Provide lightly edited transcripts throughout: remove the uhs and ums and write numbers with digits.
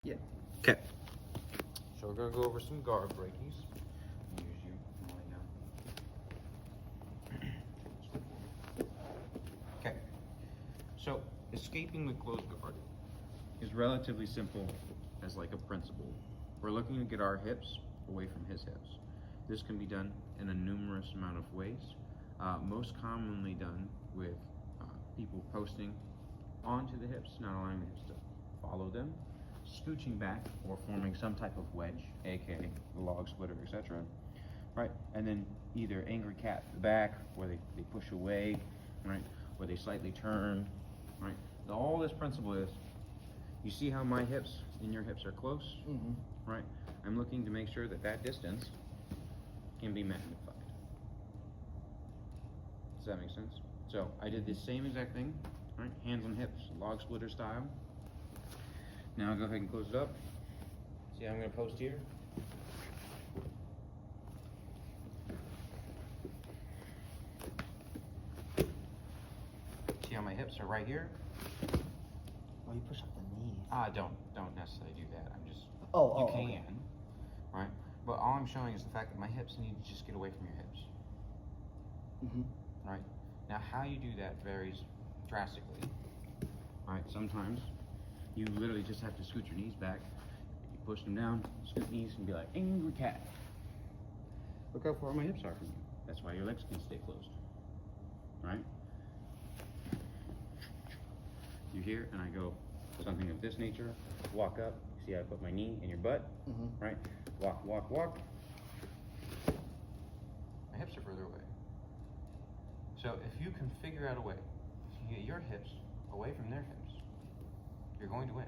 Yeah. Okay. So we're gonna go over some guard breakies. Use you right now. Okay. So escaping the closed guard is relatively simple as like a principle. We're looking to get our hips away from his hips. This can be done in a numerous amount of ways. Most commonly done with people posting onto the hips, not allowing the hips to follow them, scooching back or forming some type of wedge, aka the log splitter, etc. Right? And then either angry cat in the back, where they push away, right? Where they slightly turn, right? All this principle is, you see how my hips and your hips are close, right? I'm looking to make sure that that distance can be magnified. Does that make sense? So I did the same exact thing, right? Hands on hips, log splitter style. Now I'll go ahead and close it up. See how I'm going to post here? See how my hips are right here? Well, you push up the knees. Don't necessarily do that. I'm just, you can, okay. right? But all I'm showing is the fact that my hips need to just get away from your hips. Right? Now how you do that varies drastically. Right? Sometimes you literally just have to scoot your knees back. You push them down, scoot knees, and be like, angry cat. Look how far my hips are from you. That's why your legs can stay closed. Right? You hear, and I go something of this nature, walk up, see how I put my knee in your butt, right? Walk, walk, walk. My hips are further away. So if you can figure out a way to get your hips away from their hips, you're going to win.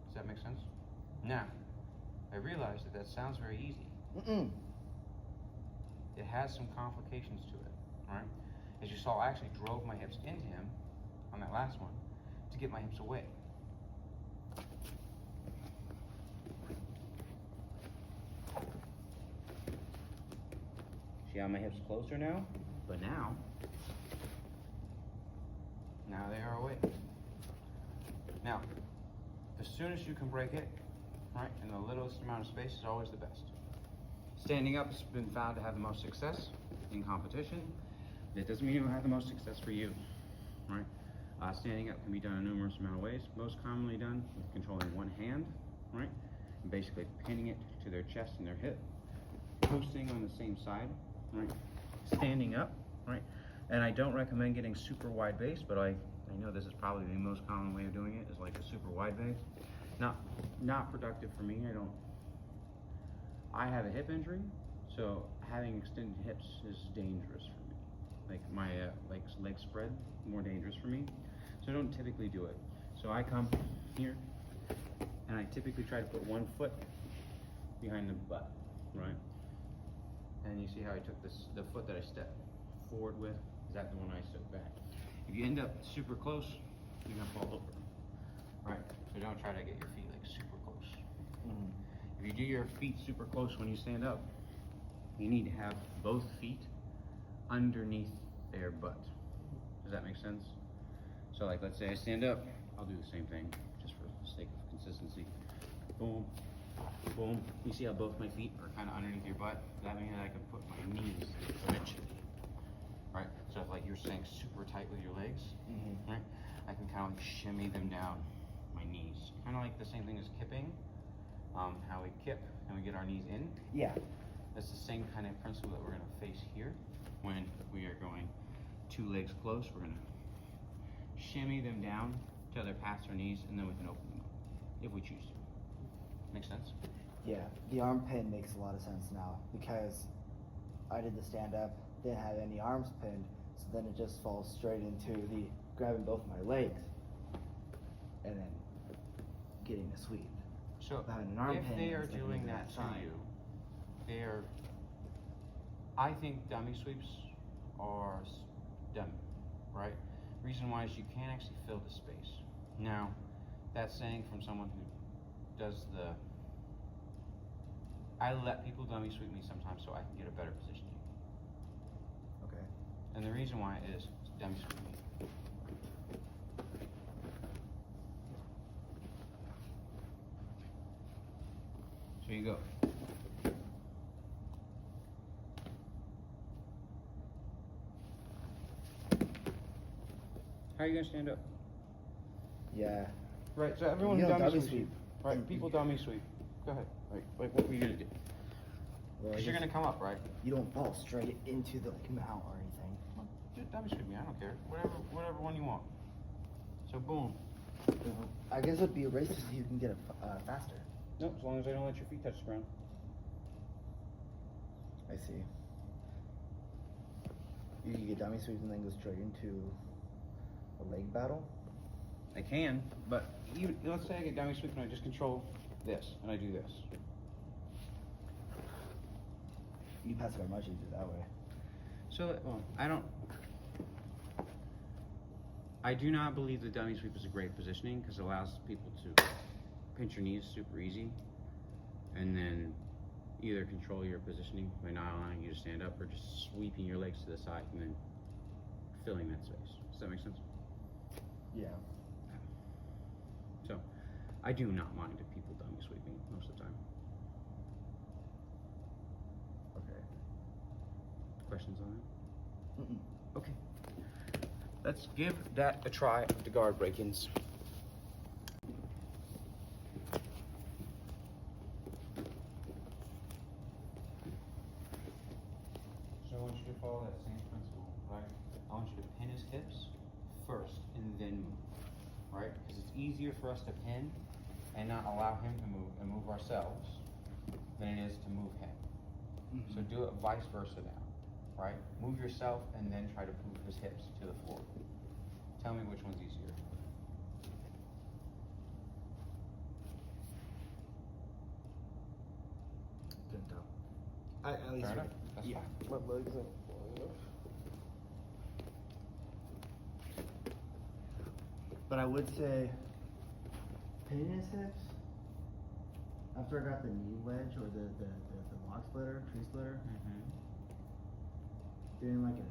Does that make sense? Now, I realize that sounds very easy. It has some complications to it, right? As you saw, I actually drove my hips into him on that last one to get my hips away. See how my hips closer now? But now they are away. Now, the soonest you can break it, right, in the littlest amount of space is always the best. Standing up has been found to have the most success in competition. That doesn't mean it will have the most success for you, right? Standing up can be done in numerous amount of ways. Most commonly done with controlling one hand, right? And basically pinning it to their chest and their hip. Posting on the same side, right? Standing up, right? And I don't recommend getting super wide base, but I know this is probably the most common way of doing it, is like a super wide base. Not productive for me. I have a hip injury, so having extended hips is dangerous for me. Like my leg spread, more dangerous for me. So I don't typically do it. So I come here, and I typically try to put one foot behind the butt, right? And you see how I took the foot that I stepped forward with, is that the one I stepped back? If you end up super close, you're gonna fall over, right? So don't try to get your feet like super close. If you do your feet super close when you stand up, you need to have both feet underneath their butt. Does that make sense? So like, let's say I stand up, I'll do the same thing, just for the sake of consistency. Boom, boom. You see how both my feet are kind of underneath your butt? That means I can put my knees eventually, right? So if like you're staying super tight with your legs, right? I can kind of like shimmy them down my knees. Kind of like the same thing as kipping, how we kip and we get our knees in. Yeah. That's the same kind of principle that we're going to face here when we are going two legs close. We're going to shimmy them down till they're past our knees, and then we can open them up if we choose to. Make sense? Yeah, the arm pin makes a lot of sense now, because I did the stand up, didn't have any arms pinned, so then it just falls straight into the grabbing both my legs and then getting a sweep. So having an arm if pin they are is like doing moving that to outside. you, I think dummy sweeps are dummy, right? Reason why is you can't actually fill the space. Now, that's saying from someone who does I let people dummy sweep me sometimes so I can get a better position. Okay. And the reason why is dummy sweep me. So you go. How are you gonna stand up? Yeah. Right, so everyone You know, dummy dummy sweep. sweep. Right, people dummy sweep. Go ahead. Like what were you gonna do? Well, Because you're gonna come up, right? You don't fall straight into the mount or anything. Just dummy sweep me, I don't care. Whatever one you want. So boom. I guess it'd be a race so you can get it faster. Nope, as long as I don't let your feet touch the ground. I see. You can get dummy sweeps and then go straight into a leg battle? I can, but even, let's say I get dummy sweep and I just control this, and I do this. You pass it much easier that way. So, well, I do not believe the dummy sweep is a great positioning because it allows people to pinch your knees super easy and then either control your positioning by not allowing you to stand up or just sweeping your legs to the side and then filling that space. Does that make sense? Yeah. So, I do not mind if people dummy sweep me most of the time. Okay. Questions on that? Mm-mm. Okay. Let's give that a try of the guard break-ins. So I want you to follow that same principle, right? I want you to pin his hips first and then move, right? Because it's easier for us to pin and not allow him to move and move ourselves than it is to move him. Mm-hmm. So do it vice versa now, right? Move yourself and then try to move his hips to the floor. Tell me which one's easier. Couldn't tell. At least Fair enough. That's yeah. fine. My legs aren't long enough. But I would say pinning his hips after I got the knee wedge or the log splitter, tree splitter, doing like a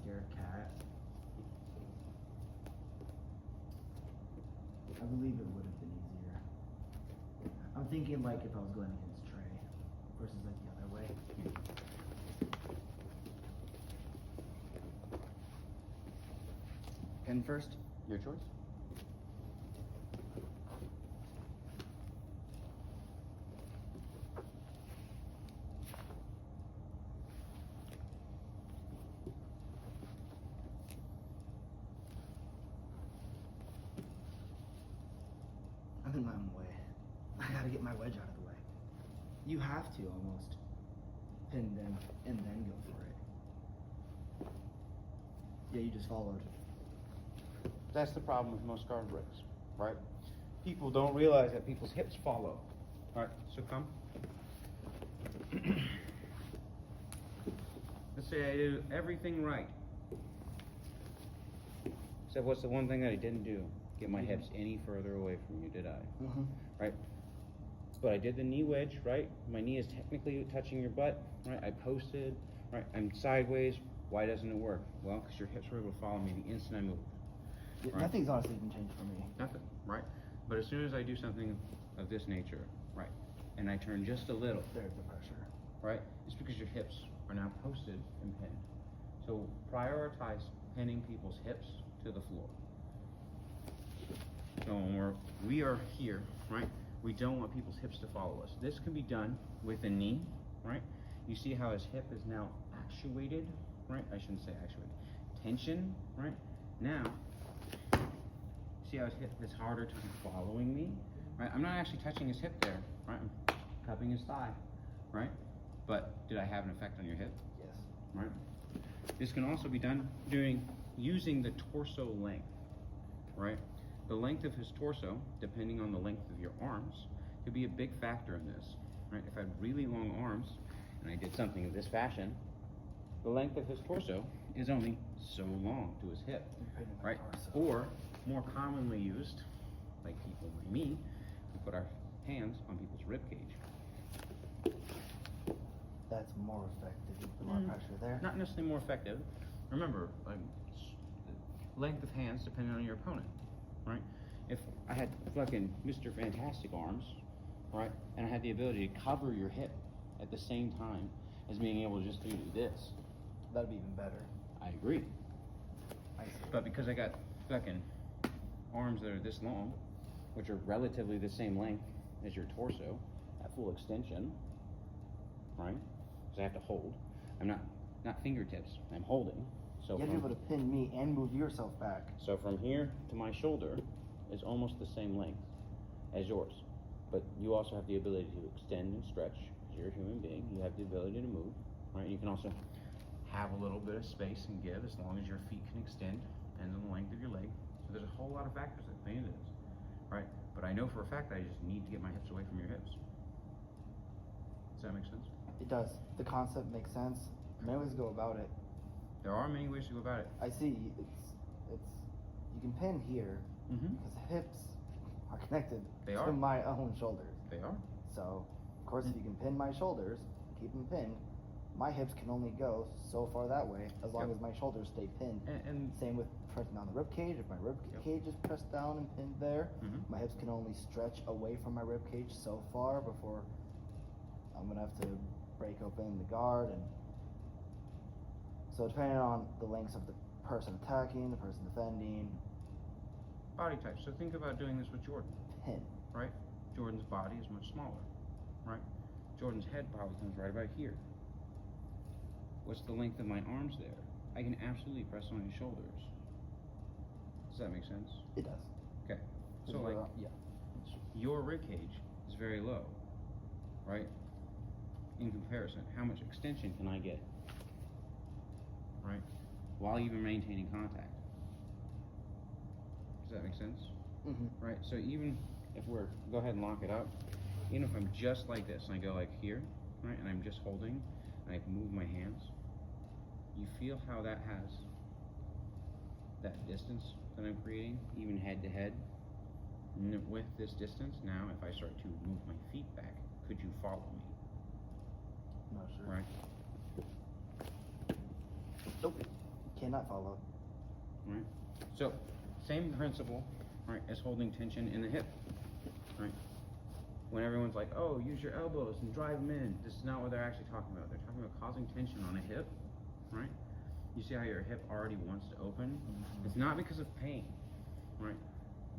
scared cat. I believe it would have been easier. I'm thinking like if I was going against Trey versus like the other way. Pin first? Your choice. I'm in my own way. I gotta get my wedge out of the way. You have to almost pin them and then go for it. Yeah, you just followed. That's the problem with most guard breaks, right? People don't realize that people's hips follow. All right, so come. Let's say I do everything right. Except what's the one thing that I didn't do? Get my hips any further away from you, did I? Mm-hmm. Right? But I did the knee wedge, right? My knee is technically touching your butt, right? I posted, right? I'm sideways. Why doesn't it work? Well, because your hips were able to follow me the instant I moved. Yeah, Right. nothing's honestly been changed for me. Nothing, right? But as soon as I do something of this nature, right, and I turn just a little, There's the pressure. right, it's because your hips are now posted and pinned. So prioritize pinning people's hips to the floor. So when we are here, right, we don't want people's hips to follow us. This can be done with a knee, right? You see how his hip is now actuated, right? I shouldn't say actuated. Tension, right? Now, see how his hip is harder to be following me, right? I'm not actually touching his hip there, right? I'm cupping his thigh, right? But did I have an effect on your hip? Yes. Right? This can also be done using the torso length, right? The length of his torso, depending on the length of your arms, could be a big factor in this, right? If I had really long arms and I did something of this fashion, the length of his torso is only so long to his hip, right? Or more commonly used, like people like me, we put our hands on people's rib cage. That's more effective. You put more pressure there. Not necessarily more effective. Remember, like, length of hands depending on your opponent, right? If I had fucking Mr. Fantastic arms, right? And I have the ability to cover your hip at the same time as being able to just do this. That'd be even better. I agree. I see. But because I got fucking arms that are this long, which are relatively the same length as your torso at full extension, right? Because I have to hold. I'm not fingertips. I'm holding. So You have to be able to pin me and move yourself back. So from here to my shoulder is almost the same length as yours. But you also have the ability to extend and stretch. Because you're a human being. You have the ability to move, right? You can also have a little bit of space and give as long as your feet can extend and the length of your leg. So there's a whole lot of factors that play into this, right? But I know for a fact that I just need to get my hips away from your hips. Does that make sense? It does. The concept makes sense. Many ways to go about it. There are many ways to go about it. I see. It's you can pin here Mm-hmm. because the hips are connected They to are. my own shoulders. They are. So, of course, if you can pin my shoulders, keep them pinned, my hips can only go so far that way as long Yep. as my shoulders stay pinned. And Same with pressing down the rib cage. If my rib Yep. cage is pressed down and pinned there, Mhm. my hips can only stretch away from my rib cage so far before I'm gonna have to break open the guard. And so, depending on the lengths of the person attacking, the person defending, body type. So think about doing this with Jordan, pin. right? Jordan's body is much smaller, right? Jordan's head probably comes right about here. What's the length of my arms there? I can absolutely press on his shoulders. Does that make sense? It does. Okay. So like yeah. your rib cage is very low, right? In comparison, how much extension can I get? Right? While even maintaining contact. Does that make sense? Mm-hmm. Right, so even if go ahead and lock it up, even if I'm just like this and I go like here, right, and I'm just holding, and I can move my hands, you feel how that has that distance that I'm creating, even head to head? With this distance, now if I start to move my feet back, could you follow me? Not sure. Right? Nope. Cannot follow. Right? So, same principle, right, as holding tension in the hip, right? When everyone's like, oh, use your elbows and drive them in, this is not what they're actually talking about. They're talking about causing tension on a hip, right? You see how your hip already wants to open? Mm-hmm. It's not because of pain, right?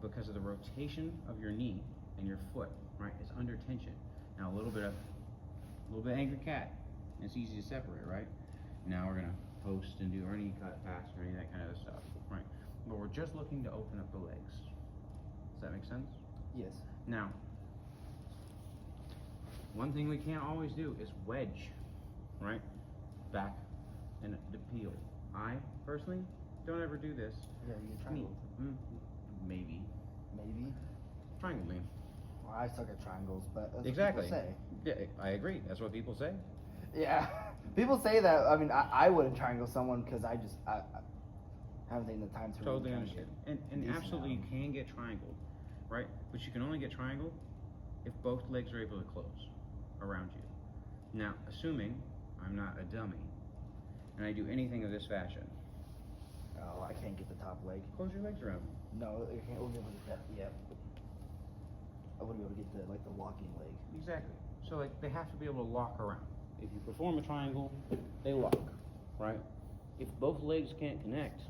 Because of the rotation of your knee and your foot, right, is under tension. Now a little bit angry cat, and it's easy to separate, right? Now we're gonna post and do our knee cut pass or any of that kind of stuff, right? But we're just looking to open up the legs. Does that make sense? Yes. Now, one thing we can't always do is wedge, right? Back and the peel. I, personally, don't ever do this. Yeah, you get triangle. Maybe. Maybe. Triangle me. Well, I suck at triangles, but that's Exactly. what people say. Yeah, I agree. That's what people say. Yeah. People say that. I mean, I wouldn't triangle someone because I haven't taken the time to Totally really understand. And decent absolutely you amount. can get triangled, right? But you can only get triangled if both legs are able to close around you. Now, assuming I'm not a dummy and I do anything of this fashion, Oh, I can't get the top leg. close your legs around me. No, I can't. I wouldn't be able to get that. Yeah. I wouldn't be able to get the walking leg. Exactly. So like they have to be able to lock around. If you perform a triangle, they lock, right? If both legs can't connect,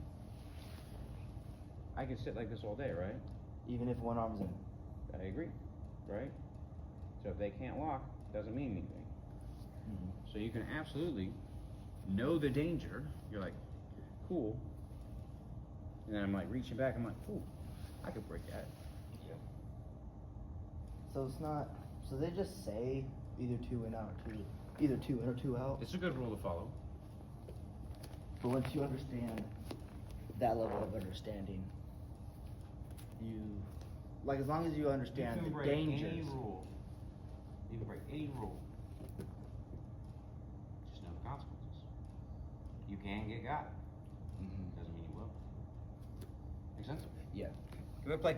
I can sit like this all day, right? Even if one arm's in. I agree, right? So if they can't lock, doesn't mean anything. Mm-hmm. So you can absolutely know the danger. You're like, cool. And then I'm like reaching back. I'm like, ooh, I could break that. Yeah. So it's not. So they just say either 2 in out or either 2 in or 2 out. It's a good rule to follow. But once you understand that level of understanding, like as long as you understand You can the break dangers. any rule. You can break any rule. Just know the consequences. You can get got. Mm-hmm. Doesn't mean you will. Make sense? Yeah. Give it a play.